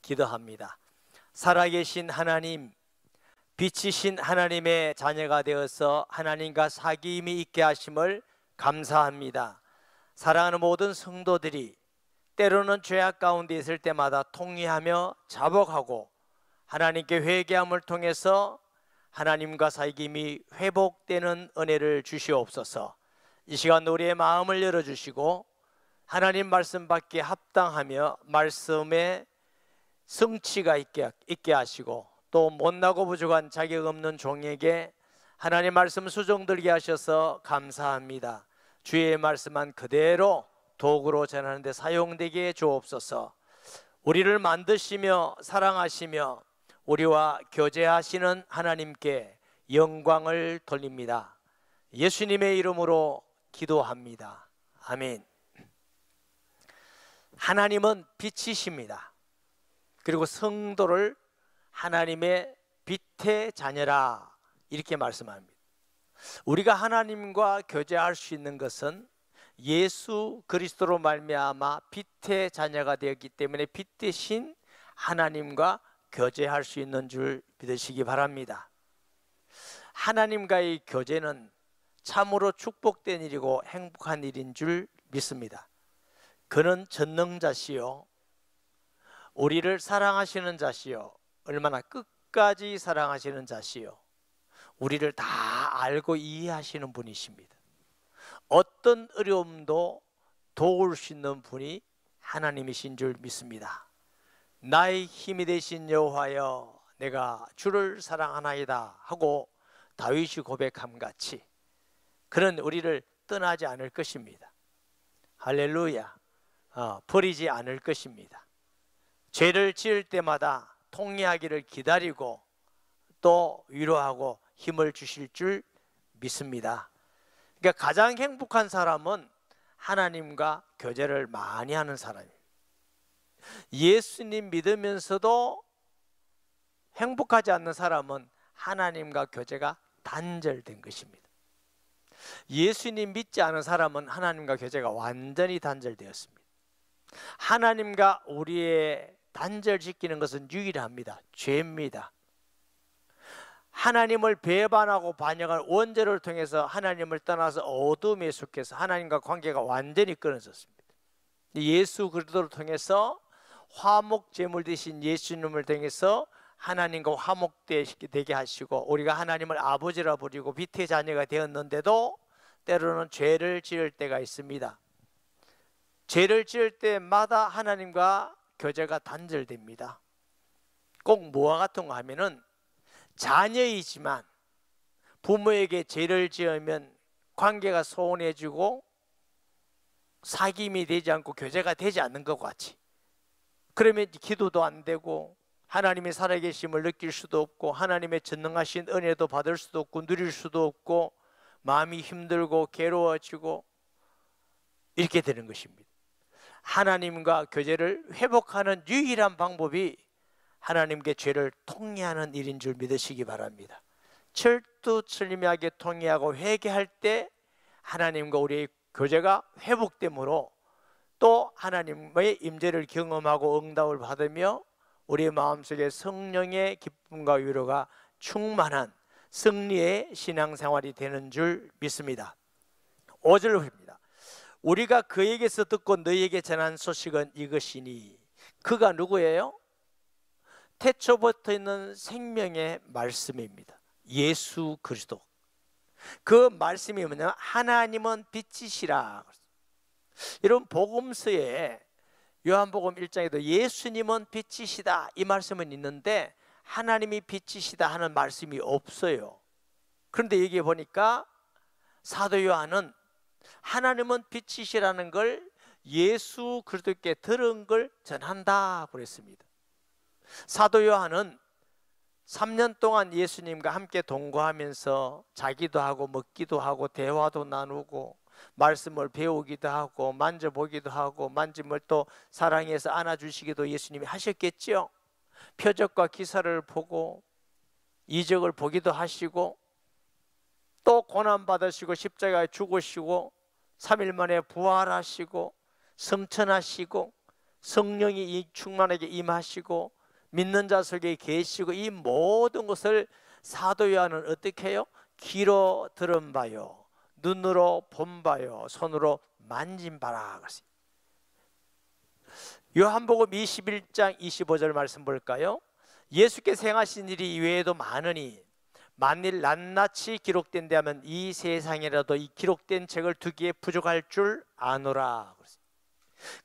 기도합니다. 살아계신 하나님, 빛이신 하나님의 자녀가 되어서 하나님과 사귐이 있게 하심을 감사합니다. 사랑하는 모든 성도들이 때로는 죄악 가운데 있을 때마다 통회하며 자복하고 하나님께 회개함을 통해서 하나님과 사귐이 회복되는 은혜를 주시옵소서. 이 시간 우리의 마음을 열어주시고 하나님 말씀 받기에 합당하며 말씀에 성취가 있게 하시고 또 못나고 부족한 자격 없는 종에게 하나님 말씀 수종들게 하셔서 감사합니다. 주의 말씀만 그대로 도구로 전하는 데 사용되게 주옵소서. 우리를 만드시며 사랑하시며 우리와 교제하시는 하나님께 영광을 돌립니다. 예수님의 이름으로 기도합니다. 아멘. 하나님은 빛이십니다. 그리고 성도를 하나님의 빛의 자녀라 이렇게 말씀합니다. 우리가 하나님과 교제할 수 있는 것은 예수 그리스도로 말미암아 빛의 자녀가 되었기 때문에 빛 대신 하나님과 교제할 수 있는 줄 믿으시기 바랍니다. 하나님과의 교제는 참으로 축복된 일이고 행복한 일인 줄 믿습니다. 그는 전능자시요 우리를 사랑하시는 자시요 얼마나 끝까지 사랑하시는 자시요 우리를 다 알고 이해하시는 분이십니다. 어떤 어려움도 도울 수 있는 분이 하나님이신 줄 믿습니다. 나의 힘이 되신 여호와여 내가 주를 사랑하나이다 하고 다윗이 고백함 같이 그는 우리를 떠나지 않을 것입니다. 할렐루야. 버리지 않을 것입니다. 죄를 지을 때마다 통회하기를 기다리고 또 위로하고 힘을 주실 줄 믿습니다. 그러니까 가장 행복한 사람은 하나님과 교제를 많이 하는 사람입니다. 예수님 믿으면서도 행복하지 않는 사람은 하나님과 교제가 단절된 것입니다. 예수님 믿지 않은 사람은 하나님과 교제가 완전히 단절되었습니다. 하나님과 우리의 단절시키는 것은 유일합니다. 죄입니다. 하나님을 배반하고 반역한 원죄를 통해서 하나님을 떠나서 어둠에 속해서 하나님과 관계가 완전히 끊어졌습니다. 예수 그리스도를 통해서 화목 제물 되신 예수님을 통해서 하나님과 화목되게 하시고 우리가 하나님을 아버지라 부르고 빛의 자녀가 되었는데도 때로는 죄를 지을 때가 있습니다. 죄를 지을 때마다 하나님과 교제가 단절됩니다. 꼭 뭐와 같은 거 하면은 자녀이지만 부모에게 죄를 지으면 관계가 소원해지고 사귐이 되지 않고 교제가 되지 않는 것 같이 그러면 기도도 안 되고 하나님의 살아계심을 느낄 수도 없고 하나님의 전능하신 은혜도 받을 수도 없고 누릴 수도 없고 마음이 힘들고 괴로워지고 이렇게 되는 것입니다. 하나님과 교제를 회복하는 유일한 방법이 하나님께 죄를 통회하는 일인 줄 믿으시기 바랍니다. 철두철미하게 통회하고 회개할 때 하나님과 우리의 교제가 회복되므로 또 하나님의 임재를 경험하고 응답을 받으며 우리의 마음속에 성령의 기쁨과 위로가 충만한 승리의 신앙생활이 되는 줄 믿습니다. 5절을 봅니다. 우리가 그에게서 듣고 너희에게 전한 소식은 이것이니 그가 누구예요? 태초부터 있는 생명의 말씀입니다. 예수 그리스도. 그 말씀이 뭐냐면 하나님은 빛이시라. 이런 복음서에 요한복음 1장에도 예수님은 빛이시다 이 말씀은 있는데 하나님이 빛이시다 하는 말씀이 없어요. 그런데 여기 보니까 사도 요한은 하나님은 빛이시라는 걸 예수 그리스도께 들은 걸 전한다 그랬습니다. 사도 요한은 3년 동안 예수님과 함께 동거하면서 자기도 하고 먹기도 하고 대화도 나누고 말씀을 배우기도 하고 만져보기도 하고 만짐을 또 사랑해서 안아주시기도 예수님이 하셨겠죠. 표적과 기사를 보고 이적을 보기도 하시고 또 고난받으시고 십자가에 죽으시고 3일 만에 부활하시고 성천하시고 성령이 충만하게 임하시고 믿는 자 속에 계시고, 이 모든 것을 사도 요한은 어떻게 해요? 귀로 들은 바요, 눈으로 본 바요, 손으로 만진 바라 그랬어요. 요한복음 21장 25절 말씀 볼까요? 예수께서 행하신 일이 이외에도 많으니 만일 낱낱이 기록된 다면 이 세상이라도 이 기록된 책을 두기에 부족할 줄 아노라.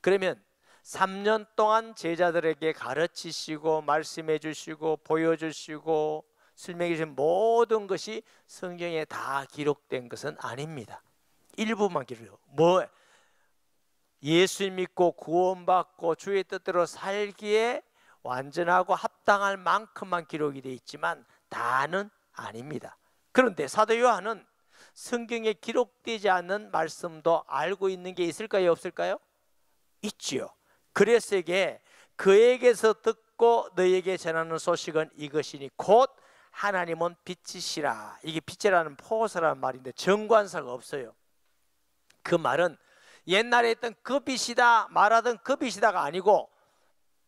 그러면 3년 동안 제자들에게 가르치시고 말씀해 주시고 보여주시고 설명해 주신 모든 것이 성경에 다 기록된 것은 아닙니다. 일부만 기록해요. 예수 믿고 구원받고 주의 뜻대로 살기에 완전하고 합당할 만큼만 기록이 되어 있지만 다는 아닙니다. 그런데 사도 요한은 성경에 기록되지 않는 말씀도 알고 있는 게 있을까요, 없을까요? 있지요. 그래서 이게 그에게서 듣고 너희에게 전하는 소식은 이것이니 곧 하나님은 빛이시라. 이게 빛이라는 포어서라는 말인데 정관사가 없어요. 그 말은 옛날에 했던 그 빛이다 말하던 그 빛이다가 아니고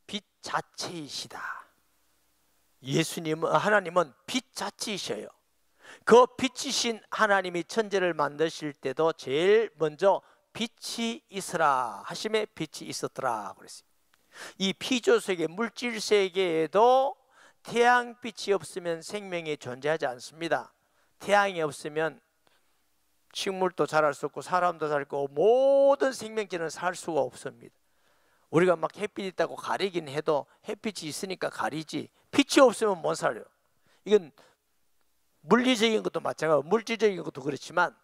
빛 자체이시다. 예수님은, 하나님은 빛 자체이셔요. 그 빛이신 하나님이 천지를 만드실 때도 제일 먼저 빛이 있으라 하심에 빛이 있었더라 그랬어요. 이 피조 세계, 물질 세계에도 태양빛이 없으면 생명이 존재하지 않습니다. 태양이 없으면 식물도 자랄 수 없고 사람도 살 수 없고 모든 생명체는 살 수가 없습니다. 우리가 막 햇빛이 있다고 가리긴 해도 햇빛이 있으니까 가리지, 빛이 없으면 못 살아요. 이건 물리적인 것도 마찬가지고 물질적인 것도 그렇지만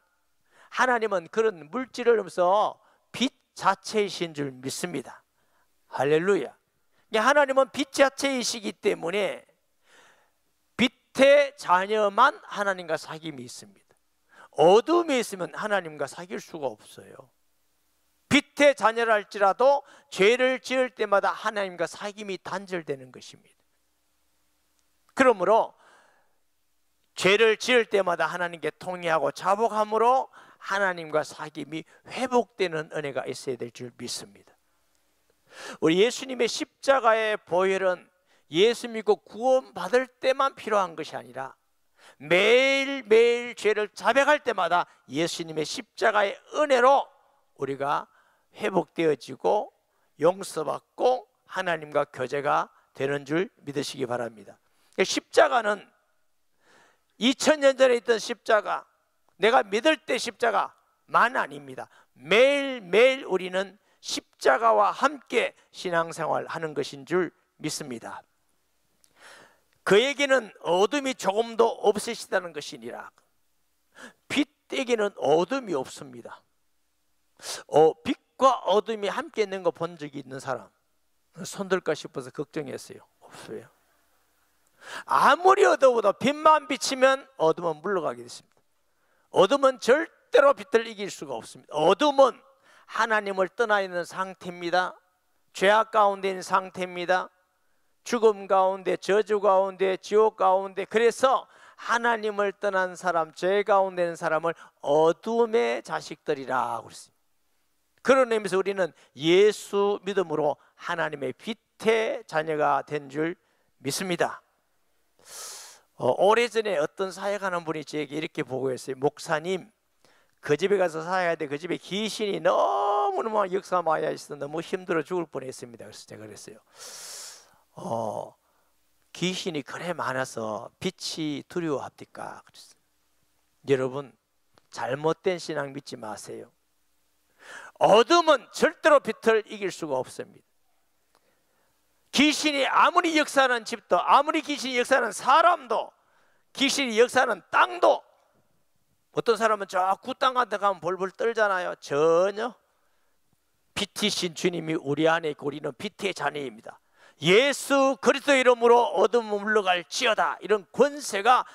하나님은 그런 물질을 넘어서 빛 자체이신 줄 믿습니다. 할렐루야. 하나님은 빛 자체이시기 때문에 빛의 자녀만 하나님과 사귐이 있습니다. 어둠에 있으면 하나님과 사귈 수가 없어요. 빛의 자녀라 할지라도 죄를 지을 때마다 하나님과 사귐이 단절되는 것입니다. 그러므로 죄를 지을 때마다 하나님께 통회하고 자복함으로 하나님과 사귐이 회복되는 은혜가 있어야 될 줄 믿습니다. 우리 예수님의 십자가의 보혈은 예수 믿고 구원받을 때만 필요한 것이 아니라 매일매일 죄를 자백할 때마다 예수님의 십자가의 은혜로 우리가 회복되어지고 용서받고 하나님과 교제가 되는 줄 믿으시기 바랍니다. 십자가는 2000년 전에 있던 십자가, 내가 믿을 때 십자가만 아닙니다. 매일매일 우리는 십자가와 함께 신앙생활 하는 것인 줄 믿습니다. 그에게는 어둠이 조금도 없으시다는 것이니라. 빛에게는 어둠이 없습니다. 빛과 어둠이 함께 있는 거 본 적이 있는 사람 손들까 싶어서 걱정했어요. 없어요. 아무리 어두워도 빛만 비치면 어둠은 물러가게 됐습니다. 어둠은 절대로 빛을 이길 수가 없습니다. 어둠은 하나님을 떠나 있는 상태입니다. 죄악 가운데 있는 상태입니다. 죽음 가운데, 저주 가운데, 지옥 가운데. 그래서 하나님을 떠난 사람, 죄 가운데 있는 사람을 어둠의 자식들이라 그랬습니다. 그런 의미에서 우리는 예수 믿음으로 하나님의 빛의 자녀가 된 줄 믿습니다. 오래전에 어떤 사역하는 분이 저에게 이렇게 보고했어요. 목사님, 그 집에 가서 사역하는데 그 집에 귀신이 너무너무 역사 많이 있어서 너무 힘들어 죽을 뻔했습니다. 그래서 제가 그랬어요. 귀신이 그래 많아서 빛이 두려워합니까? 그랬어요. 여러분, 잘못된 신앙 믿지 마세요. 어둠은 절대로 빛을 이길 수가 없습니다. 귀신이 아무리 역사하는 집도, 아무리 귀신이 역사하는 사람도, 귀신이 역사하는 땅도, 어떤 사람은 저 굿땅 같은 데 가면 벌벌 떨잖아요. 전혀. 빛이신 주님이 우리 안에 있고 우리는 빛의 자녀입니다. 예수 그리스도 이름으로 어둠은 물러갈지어다, 이런 권세가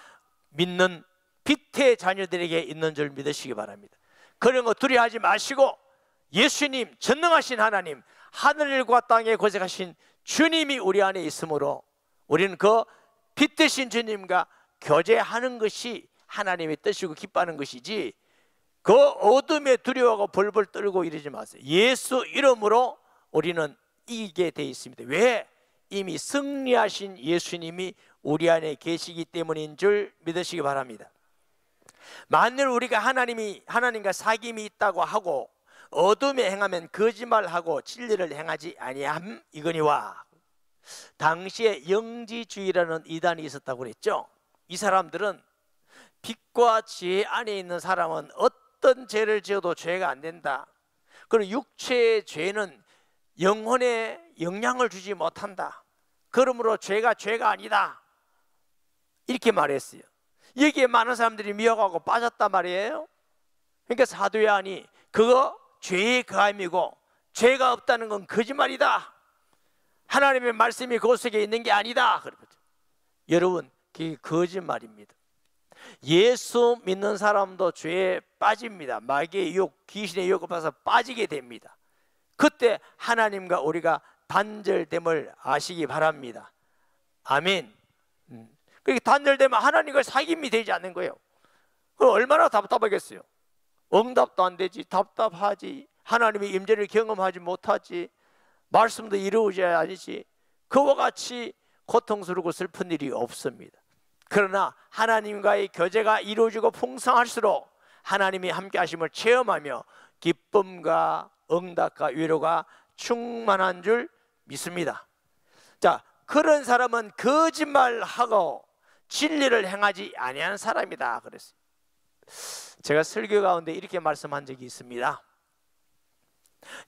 믿는 빛의 자녀들에게 있는 줄 믿으시기 바랍니다. 그런 거 두려워하지 마시고 예수님, 전능하신 하나님, 하늘과 땅에 거적하신 주님이 우리 안에 있으므로 우리는 그 빛 되신 주님과 교제하는 것이 하나님의 뜻이고 기뻐하는 것이지, 그 어둠에 두려워하고 벌벌 떨고 이러지 마세요. 예수 이름으로 우리는 이기게 돼 있습니다. 왜? 이미 승리하신 예수님이 우리 안에 계시기 때문인 줄 믿으시기 바랍니다. 만일 우리가 하나님과 사귐이 있다고 하고 어둠에 행하면 거짓말하고 진리를 행하지 아니함 이거니와. 당시에 영지주의라는 이단이 있었다고 그랬죠. 이 사람들은 빛과 지혜 안에 있는 사람은 어떤 죄를 지어도 죄가 안 된다. 그리고 육체의 죄는 영혼에 영향을 주지 못한다. 그러므로 죄가 아니다. 이렇게 말했어요. 여기에 많은 사람들이 미혹하고 빠졌단 말이에요. 그러니까 사도 요한이 그거 죄의 거함이고 죄가 없다는 건 거짓말이다. 하나님의 말씀이 그 속에 있는 게 아니다. 여러분, 그게 거짓말입니다. 예수 믿는 사람도 죄에 빠집니다. 마귀의 유혹, 귀신의 유혹을 받아서 빠지게 됩니다. 그때 하나님과 우리가 단절됨을 아시기 바랍니다. 아멘. 그렇게 단절되면 하나님과 사귐이 되지 않는 거예요. 그럼 얼마나 답답하겠어요. 응답도 안 되지, 답답하지, 하나님의 임재를 경험하지 못하지, 말씀도 이루어지 아니지. 그와 같이 고통스럽고 슬픈 일이 없습니다. 그러나 하나님과의 교제가 이루어지고 풍성할수록 하나님이 함께 하심을 체험하며 기쁨과 응답과 위로가 충만한 줄 믿습니다. 자, 그런 사람은 거짓말하고 진리를 행하지 아니하는 사람이다 그랬어요. 제가 설교 가운데 이렇게 말씀한 적이 있습니다.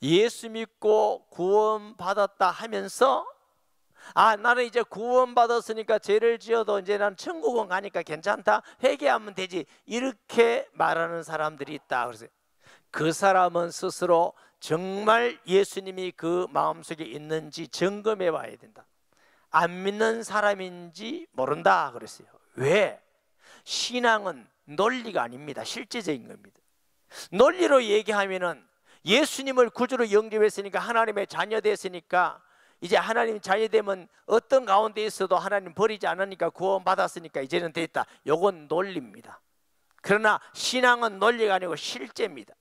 예수 믿고 구원받았다 하면서 나는 이제 구원받았으니까 죄를 지어도 이제 난 천국은 가니까 괜찮다, 회개하면 되지, 이렇게 말하는 사람들이 있다. 그래서 그 사람은 스스로 정말 예수님이 그 마음속에 있는지 점검해 봐야 된다. 안 믿는 사람인지 모른다 그랬어요. 왜? 신앙은 논리가 아닙니다. 실제적인 겁니다. 논리로 얘기하면은 예수님을 구주로 영접했으니까 하나님의 자녀 됐으니까 이제 하나님 자녀 되면 어떤 가운데 있어도 하나님 버리지 않으니까 구원받았으니까 이제는 됐다. 요건 논리입니다. 그러나 신앙은 논리가 아니고 실제입니다.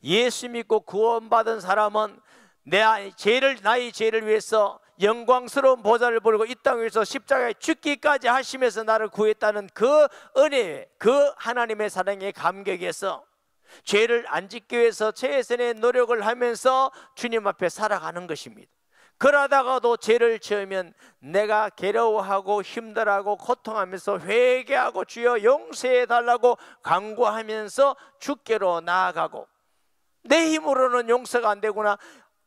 예수 믿고 구원받은 사람은 나의 죄를 위해서 영광스러운 보좌를 보고 이 땅에서 십자가에 죽기까지 하시면서 나를 구했다는 그 은혜, 그 하나님의 사랑에 감격해서 죄를 안 짓기 위해서 최선의 노력을 하면서 주님 앞에 살아가는 것입니다. 그러다가도 죄를 지으면 내가 괴로워하고 힘들어하고 고통하면서 회개하고 주여 용서해 달라고 간구하면서 주께로 나아가고, 내 힘으로는 용서가 안 되구나,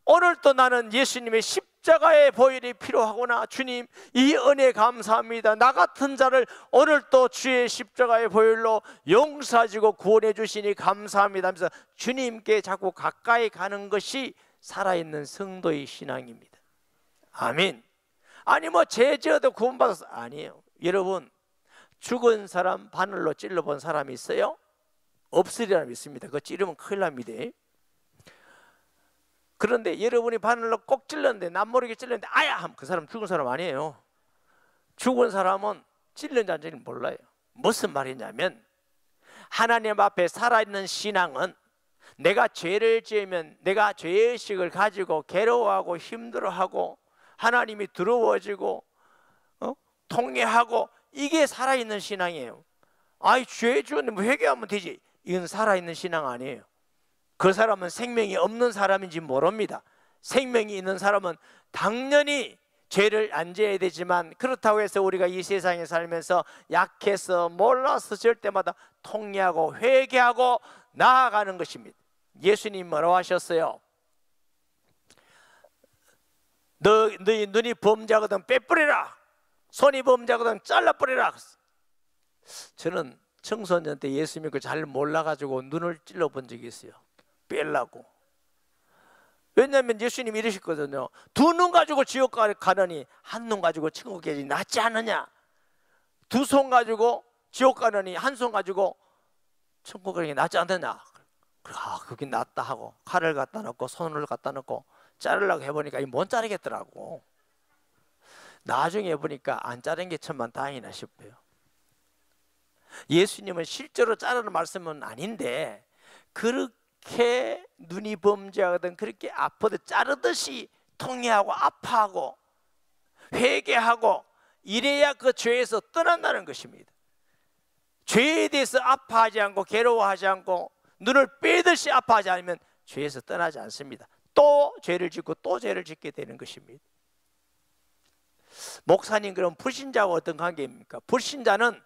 오늘 또 나는 예수님의 십자가의 보혈이 필요하구나, 주님 이 은혜 감사합니다, 나 같은 자를 오늘 또 주의 십자가의 보혈로 용서하시고 구원해 주시니 감사합니다 하면서 주님께 자꾸 가까이 가는 것이 살아있는 성도의 신앙입니다. 아멘. 아니 뭐 죄 지어도 구원받아서, 아니에요. 여러분, 죽은 사람 바늘로 찔러본 사람이 있어요? 없으리라 믿습니다. 그거 찌르면 큰일 납니다. 그런데 여러분이 바늘로 꼭 찔렀는데, 남 모르게 찔렀는데 아야 하면 그 사람 죽은 사람 아니에요. 죽은 사람은 찔른지 안 찔른지 몰라요. 무슨 말이냐면, 하나님 앞에 살아있는 신앙은 내가 죄를 지으면 내가 죄의식을 가지고 괴로워하고 힘들어하고 하나님이 두려워지고 통회하고, 이게 살아있는 신앙이에요. 죄 지었는데 뭐 회개하면 되지, 이건 살아있는 신앙 아니에요. 그 사람은 생명이 없는 사람인지 모릅니다. 생명이 있는 사람은 당연히 죄를 안 지어야 되지만, 그렇다고 해서 우리가 이 세상에 살면서 약해서 몰라서 질 때마다 통회하고 회개하고 나아가는 것입니다. 예수님 뭐라고 하셨어요? 너희 눈이 범죄하거든 빼뿌리라, 손이 범죄하거든 잘라뿌리라. 저는 청소년 때 예수 믿고 잘 몰라가지고 눈을 찔러본 적이 있어요. 빼려고. 왜냐하면 예수님이 이러셨거든요. 두 눈 가지고 지옥 가느니 한 눈 가지고 천국 가지 낫지 않느냐. 두 손 가지고 지옥 가느니 한 손 가지고 천국 가는 게 낫지 않느냐. 그게 낫다 하고 칼을 갖다 놓고 손을 갖다 놓고 자르려고 해보니까 못 자르겠더라고. 나중에 보니까 안 자른 게 천만 다행이나 싶어요. 예수님은 실제로 자르는 말씀은 아닌데, 그렇게 눈이 범죄하거든 그렇게 아프듯 자르듯이 통회하고 아파하고 회개하고 이래야 그 죄에서 떠난다는 것입니다. 죄에 대해서 아파하지 않고 괴로워하지 않고 눈을 빼듯이 아파하지 않으면 죄에서 떠나지 않습니다. 또 죄를 짓고 또 죄를 짓게 되는 것입니다. 목사님, 그럼 불신자와 어떤 관계입니까? 불신자는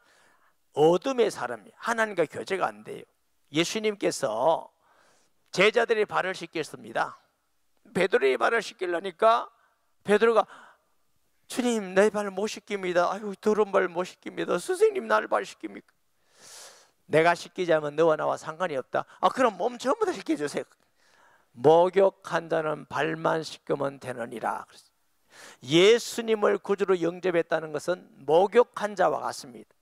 어둠의 사람이에요. 하나님과 교제가 안 돼요. 예수님께서 제자들의 발을 씻겼습니다. 베드로의 발을 씻기려니까 베드로가 주님, 내 발을 못 씻깁니다. 아유, 더러운 발 못 씻깁니다. 선생님, 나를 발 씻깁니까? 내가 씻기자면 너와 나와 상관이 없다. 그럼 몸 전부 다 씻겨주세요. 목욕한 자는 발만 씻기면 되느니라. 예수님을 구주로 영접했다는 것은 목욕한 자와 같습니다.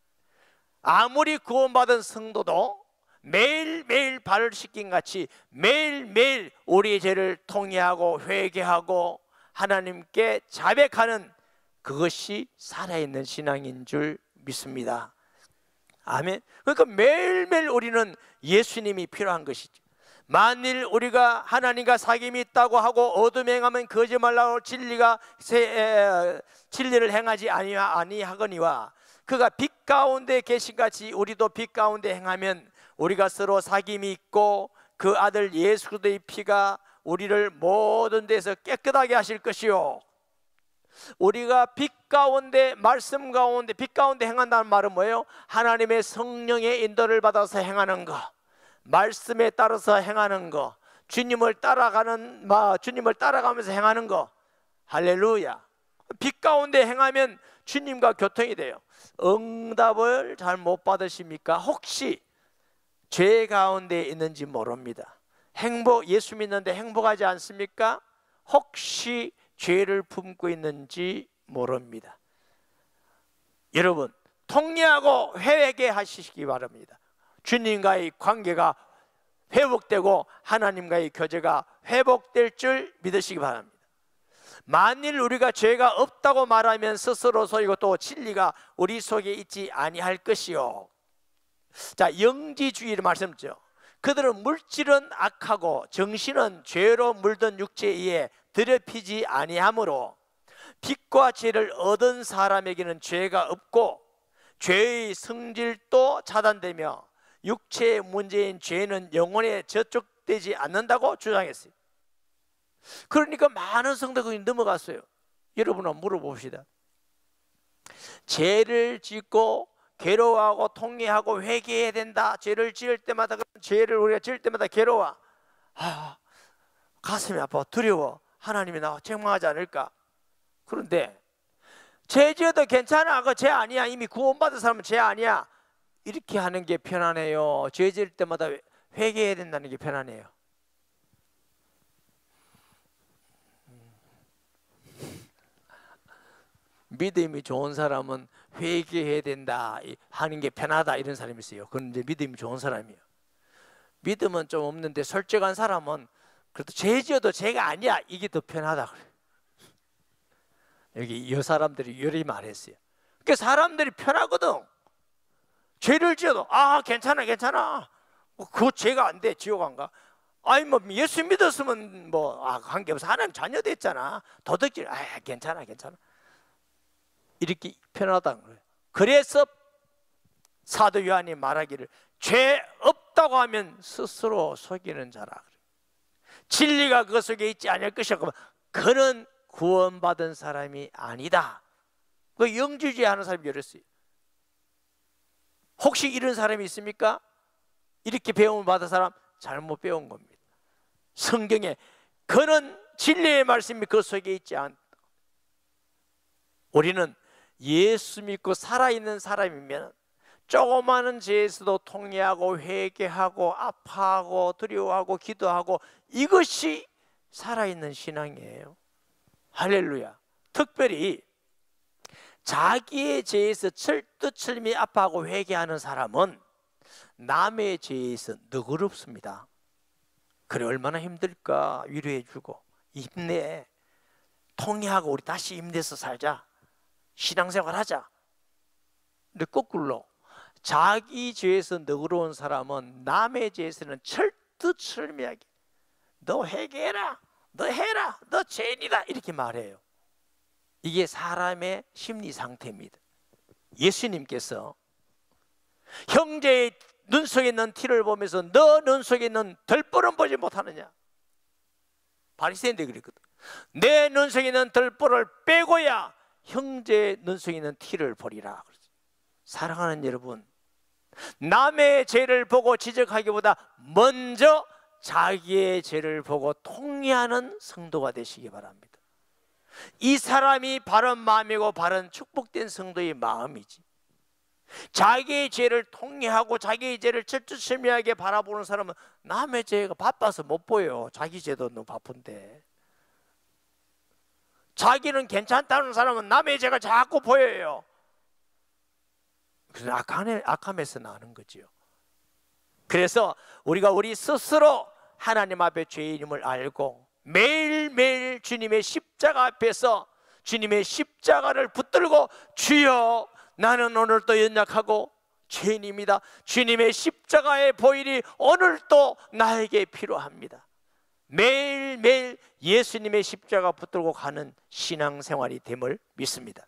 아무리 구원받은 성도도 매일매일 발을 씻긴 같이 매일매일 우리의 죄를 통회하고 회개하고 하나님께 자백하는, 그것이 살아있는 신앙인 줄 믿습니다. 아멘. 그러니까 매일매일 우리는 예수님이 필요한 것이죠. 만일 우리가 하나님과 사귐이 있다고 하고 어둠 행하면 거짓말하고 진리를 행하지 아니하거니와 그가 빛 가운데 계신같이 우리도 빛 가운데 행하면 우리가 서로 사귐이 있고 그 아들 예수 그리스도의 피가 우리를 모든 데서 깨끗하게 하실 것이요, 우리가 빛 가운데, 말씀 가운데, 빛 가운데 행한다는 말은 뭐예요? 하나님의 성령의 인도를 받아서 행하는 것, 말씀에 따라서 행하는 것, 주님을 따라가면서 행하는 것. 할렐루야. 빛 가운데 행하면 주님과 교통이 돼요. 응답을 잘 못 받으십니까? 혹시 죄 가운데 있는지 모릅니다. 예수 믿는데 행복하지 않습니까? 혹시 죄를 품고 있는지 모릅니다. 여러분, 통회하고 회개하시기 바랍니다. 주님과의 관계가 회복되고 하나님과의 교제가 회복될 줄 믿으시기 바랍니다. 만일 우리가 죄가 없다고 말하면 스스로 속이고 또 진리가 우리 속에 있지 아니할 것이요. 자, 영지주의를 말씀드렸죠. 그들은 물질은 악하고 정신은 죄로 물든 육체에 의해 더럽히지 아니하므로 빛과 죄를 얻은 사람에게는 죄가 없고 죄의 성질도 차단되며 육체의 문제인 죄는 영혼에 저촉되지 않는다고 주장했어요. 그러니까 많은 성도들이 넘어갔어요. 여러분 한번 물어봅시다. 죄를 짓고 괴로워하고 통회하고 회개해야 된다. 죄를 지을 때마다, 죄를 우리가 지을 때마다 괴로워, 가슴이 아파, 두려워, 하나님이 나와 책망하지 않을까. 그런데 죄 지어도 괜찮아, 그거 죄 아니야, 이미 구원받은 사람은 죄 아니야, 이렇게 하는 게 편하네요. 죄 지을 때마다 회개해야 된다는 게 편하네요. 믿음이 좋은 사람은 회개해야 된다 하는 게 편하다, 이런 사람이 있어요. 그건 이제 믿음이 좋은 사람이에요. 믿음은 좀 없는데 솔직한 사람은 그래도 죄 지어도 죄가 아니야, 이게 더 편하다 그래요. 여기 이 사람들이 이렇게 말했어요. 그러니까 사람들이 편하거든. 죄를 지어도 괜찮아, 그 죄가 안 돼, 지옥 안 가. 아니 뭐 예수 믿었으면 관계없어, 하나님 자녀 됐잖아, 도덕질, 괜찮아 이렇게 편하다는 거예요. 그래서 사도 요한이 말하기를 죄 없다고 하면 스스로 속이는 자라 그래요. 진리가 그 속에 있지 않을 것이라 그러면 그는 구원받은 사람이 아니다. 그 영주주의 하는 사람이 이랬어요. 혹시 이런 사람이 있습니까? 이렇게 배움을 받은 사람 잘못 배운 겁니다. 성경에 그는 진리의 말씀이 그 속에 있지 않다. 우리는 예수 믿고 살아있는 사람이면 조그마한 죄에서도 통회하고 회개하고 아파하고 두려워하고 기도하고, 이것이 살아있는 신앙이에요. 할렐루야. 특별히 자기의 죄에서 철두철미 아파하고 회개하는 사람은 남의 죄에서 너그럽습니다. 그래, 얼마나 힘들까. 위로해주고 힘내, 통회하고 우리 다시 힘내서 살자, 신앙생활 하자. 근데 거꾸로 자기 죄에서 너그러운 사람은 남의 죄에서는 철두철미하게 너 회개해라, 너 해라, 너 죄인이다, 이렇게 말해요. 이게 사람의 심리 상태입니다. 예수님께서 형제의 눈 속에 있는 티를 보면서 너 눈 속에 있는 들보는 보지 못하느냐. 바리새인들이 그랬거든. 내 눈 속에 있는 들보를 빼고야 형제의 눈 속에 있는 티를 보리라. 사랑하는 여러분, 남의 죄를 보고 지적하기보다 먼저 자기의 죄를 보고 통회하는 성도가 되시기 바랍니다. 이 사람이 바른 마음이고 바른 축복된 성도의 마음이지, 자기의 죄를 통회하고 자기의 죄를 철두철미하게 바라보는 사람은 남의 죄가 바빠서 못 보여요. 자기 죄도 너무 바쁜데. 자기는 괜찮다는 사람은 남의 죄가 자꾸 보여요. 그래서 악함에서 나는 거죠. 그래서 우리가 우리 스스로 하나님 앞에 죄인임을 알고 매일매일 주님의 십자가 앞에서 주님의 십자가를 붙들고 주여 나는 오늘도 연약하고 죄인입니다. 주님의 십자가의 보혈이 오늘도 나에게 필요합니다. 매일매일 예수님의 십자가 붙들고 가는 신앙생활이 됨을 믿습니다.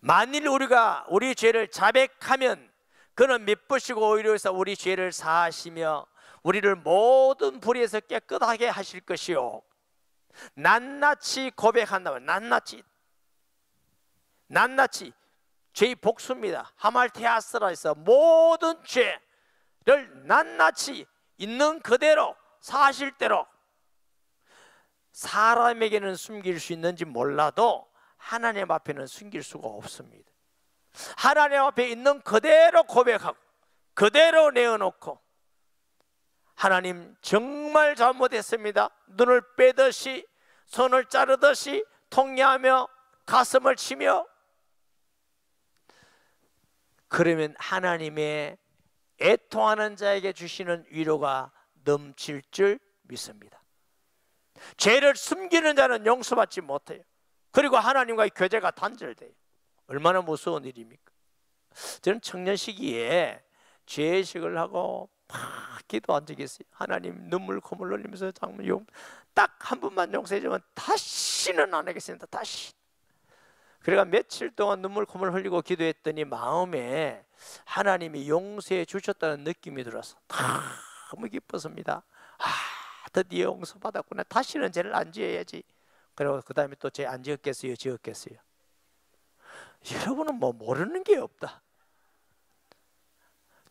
만일 우리가 우리 죄를 자백하면 그는 미쁘시고 오히려 해서 우리 죄를 사하시며 우리를 모든 불의에서 깨끗하게 하실 것이요, 낱낱이 고백한다면, 낱낱이 죄의 복수입니다. 하말테아스라 해서 모든 죄를 낱낱이 있는 그대로 사실 대로. 사람에게는 숨길 수 있는지 몰라도 하나님 앞에는 숨길 수가 없습니다. 하나님 앞에 있는 그대로 고백하고 그대로 내어놓고, 하나님 정말 잘못했습니다, 눈을 빼듯이 손을 자르듯이 통회하며 가슴을 치며, 그러면 하나님의 애통하는 자에게 주시는 위로가 넘칠 줄 믿습니다. 죄를 숨기는 자는 용서받지 못해요. 그리고 하나님과의 교제가 단절돼요. 얼마나 무서운 일입니까? 저는 청년 시기에 죄의식을 하고 막 기도 안 적겠어요. 하나님 눈물 콧물 흘리면서 장모님 딱 한 번만 용서해 주면 다시는 안 하겠습니다. 다시. 그래가 며칠 동안 눈물 콧물 흘리고 기도했더니 마음에 하나님이 용서해 주셨다는 느낌이 들어서 너무 기뻤습니다. 드디어 용서받았구나. 다시는 죄를 안 지어야지. 그리고 그 다음에 또 죄 안 지었겠어요? 지었겠어요? 여러분은 뭐 모르는 게 없다.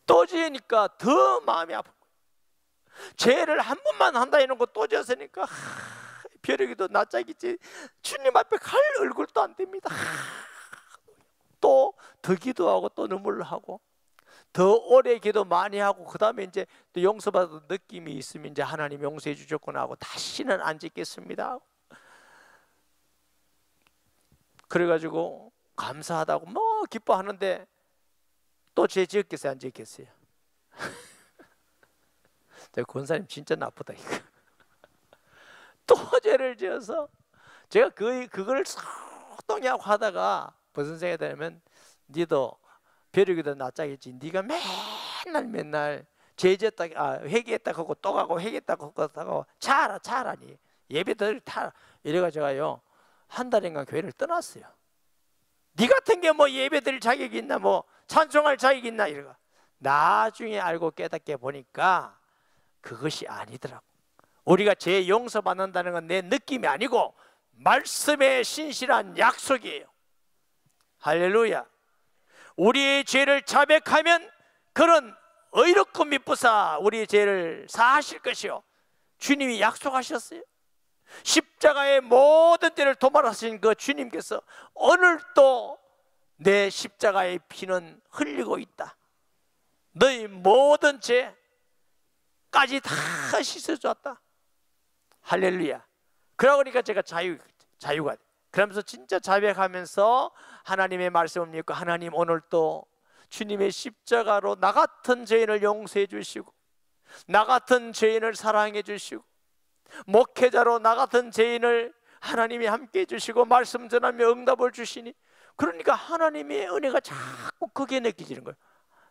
또 지으니까 더 마음이 아픈 거예요. 죄를 한 번만 한다 해놓고 또 지었으니까 벼르기도 낯짝이지 주님 앞에 갈 얼굴도 안 됩니다. 또 더 기도하고 또 눈물을 하고 더 오래 기도 많이 하고, 그 다음에 이제 또 용서받은 느낌이 있으면 이제 하나님 용서해 주셨구나 하고 다시는 안 짓겠습니다. 그래가지고 감사하다고 뭐 기뻐하는데 또 죄 지었겠어요? 안 지었겠어요? 권사님 진짜 나쁘다 이거. 또 죄를 지어서 제가 그걸 소동하고 하다가 무슨 생각이 되냐면, 니도 벼르기도 낯짝이지, 니가 맨날 죄 지었다 회개했다 하고 또 가고 회개했다 하고 차라니 예배들 타 이래가지고요 한 달인가 교회를 떠났어요. 니 같은 게 뭐 예배 드릴 자격이 있나, 뭐 찬송할 자격이 있나 이러고. 나중에 알고 깨닫게 보니까 그것이 아니더라고. 우리가 죄 용서받는다는 건 내 느낌이 아니고 말씀의 신실한 약속이에요. 할렐루야. 우리의 죄를 자백하면 그는 의롭고 미쁘사 우리의 죄를 사하실 것이요, 주님이 약속하셨어요. 십자가의 모든 때를 도말하신 그 주님께서 오늘도 내 십자가의 피는 흘리고 있다. 너희 모든 죄까지 다 씻어줬다. 할렐루야. 그러니까 제가 자유가 돼. 그러면서 진짜 자백하면서 하나님의 말씀을 믿고, 하나님 오늘도 주님의 십자가로 나 같은 죄인을 용서해 주시고 나 같은 죄인을 사랑해 주시고 목회자로 나 같은 죄인을 하나님이 함께 해주시고 말씀 전하며 응답을 주시니, 그러니까 하나님의 은혜가 자꾸 크게 느껴지는 거예요.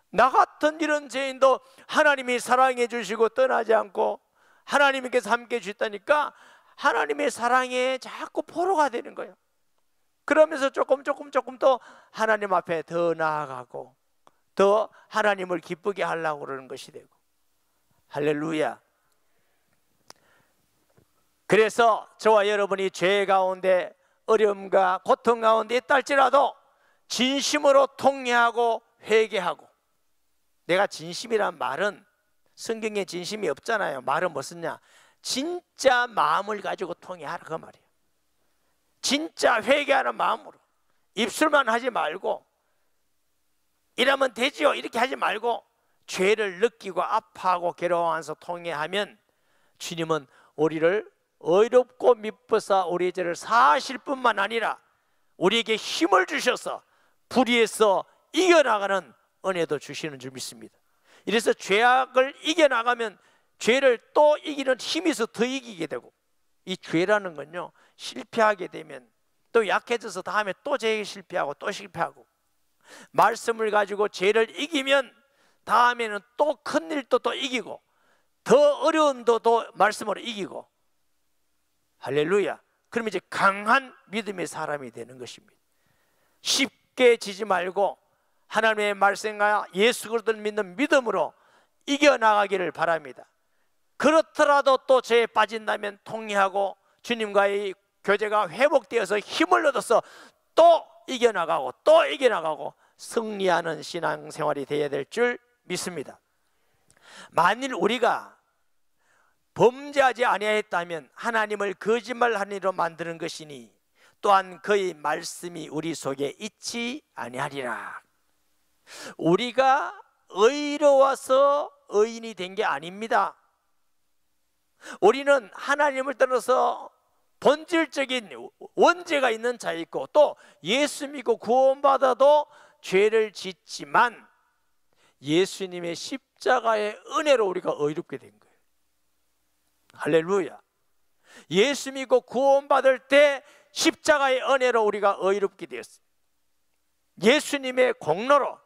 나 같은 이런 죄인도 하나님이 사랑해 주시고 떠나지 않고 하나님께서 함께 주셨다니까 하나님의 사랑에 자꾸 포로가 되는 거예요. 그러면서 조금 더 하나님 앞에 더 나아가고 더 하나님을 기쁘게 하려고 그러는 것이 되고. 할렐루야. 그래서 저와 여러분이 죄 가운데 어려움과 고통 가운데 있다 할지라도 진심으로 통회하고 회개하고, 내가 진심이란 말은 성경에 진심이 없잖아요. 말은 뭐 쓰냐? 진짜 마음을 가지고 통회하라 그 말이에요. 진짜 회개하는 마음으로, 입술만 하지 말고 이러면 되지요 이렇게 하지 말고 죄를 느끼고 아파하고 괴로워하면서 통회하면 주님은 우리를 의롭고 미쁘사 우리의 죄를 사하실 뿐만 아니라 우리에게 힘을 주셔서 불의에서 이겨나가는 은혜도 주시는 줄 믿습니다. 이래서 죄악을 이겨나가면 죄를 또 이기는 힘이 있어 더 이기게 되고, 이 죄라는 건요 실패하게 되면 또 약해져서 다음에 또 죄에 실패하고 또 실패하고, 말씀을 가지고 죄를 이기면 다음에는 또 큰 일도 또 이기고 더 어려움도 또 말씀으로 이기고. 할렐루야. 그러면 이제 강한 믿음의 사람이 되는 것입니다. 쉽게 지지 말고 하나님의 말씀과 예수 그리스도를 믿는 믿음으로 이겨나가기를 바랍니다. 그렇더라도 또 죄에 빠진다면 통회하고 주님과의 교제가 회복되어서 힘을 얻어서 또 이겨나가고 또 이겨나가고 승리하는 신앙생활이 되어야 될 줄 믿습니다. 만일 우리가 범죄하지 아니하였다면 하나님을 거짓말하는 이로 만드는 것이니 또한 그의 말씀이 우리 속에 있지 아니하리라. 우리가 의로워서 의인이 된 게 아닙니다. 우리는 하나님을 떠나서 본질적인 원죄가 있는 자이고 또 예수 믿고 구원받아도 죄를 짓지만 예수님의 십자가의 은혜로 우리가 의롭게 된 거예요. 할렐루야. 예수 믿고 구원받을 때 십자가의 은혜로 우리가 의롭게 되었어요. 예수님의 공로로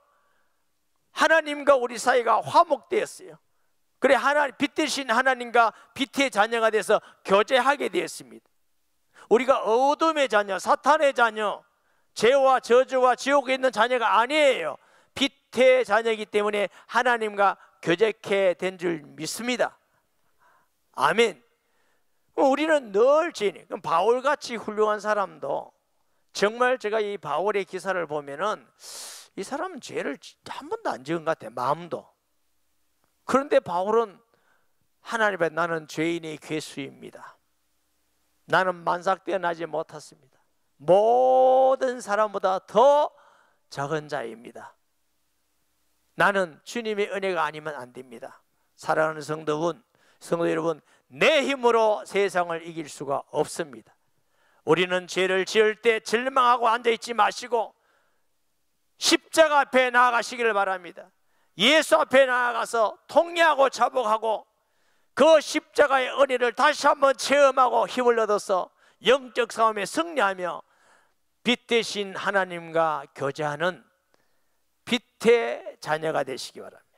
하나님과 우리 사이가 화목되었어요. 그래 빛 대신 하나님과 빛의 자녀가 돼서 교제하게 되었습니다. 우리가 어둠의 자녀, 사탄의 자녀, 죄와 저주와 지옥에 있는 자녀가 아니에요. 빛의 자녀이기 때문에 하나님과 교제케 된 줄 믿습니다. 아멘. 우리는 늘 죄인. 그럼 바울같이 훌륭한 사람도 정말 제가 이 바울의 기사를 보면은 이 사람은 죄를 한 번도 안 지은 것 같아요. 마음도. 그런데 바울은 하나님 앞에 나는 죄인의 괴수입니다. 나는 만삭되어 나지 못했습니다. 모든 사람보다 더 작은 자입니다. 나는 주님의 은혜가 아니면 안 됩니다. 사랑하는 성도 여러분, 내 힘으로 세상을 이길 수가 없습니다. 우리는 죄를 지을 때 절망하고 앉아있지 마시고 십자가 앞에 나아가시기를 바랍니다. 예수 앞에 나아가서 통회하고 자복하고 그 십자가의 은혜를 다시 한번 체험하고 힘을 얻어서 영적 싸움에 승리하며 빛 대신 하나님과 교제하는 빛의 자녀가 되시기 바랍니다.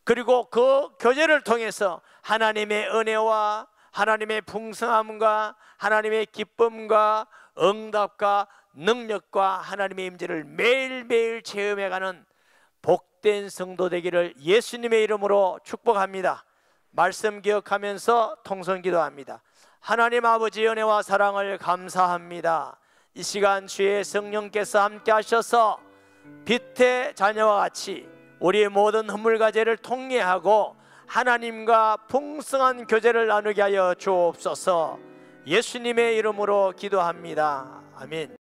그리고 그 교제를 통해서 하나님의 은혜와 하나님의 풍성함과 하나님의 기쁨과 응답과 능력과 하나님의 임재를 매일매일 체험해가는 복된 성도 되기를 예수님의 이름으로 축복합니다. 말씀 기억하면서 통성 기도합니다. 하나님 아버지 은혜와 사랑을 감사합니다. 이 시간 주의 성령께서 함께 하셔서 빛의 자녀와 같이 우리의 모든 허물과 죄를 통회하고 하나님과 풍성한 교제를 나누게 하여 주옵소서. 예수님의 이름으로 기도합니다. 아멘.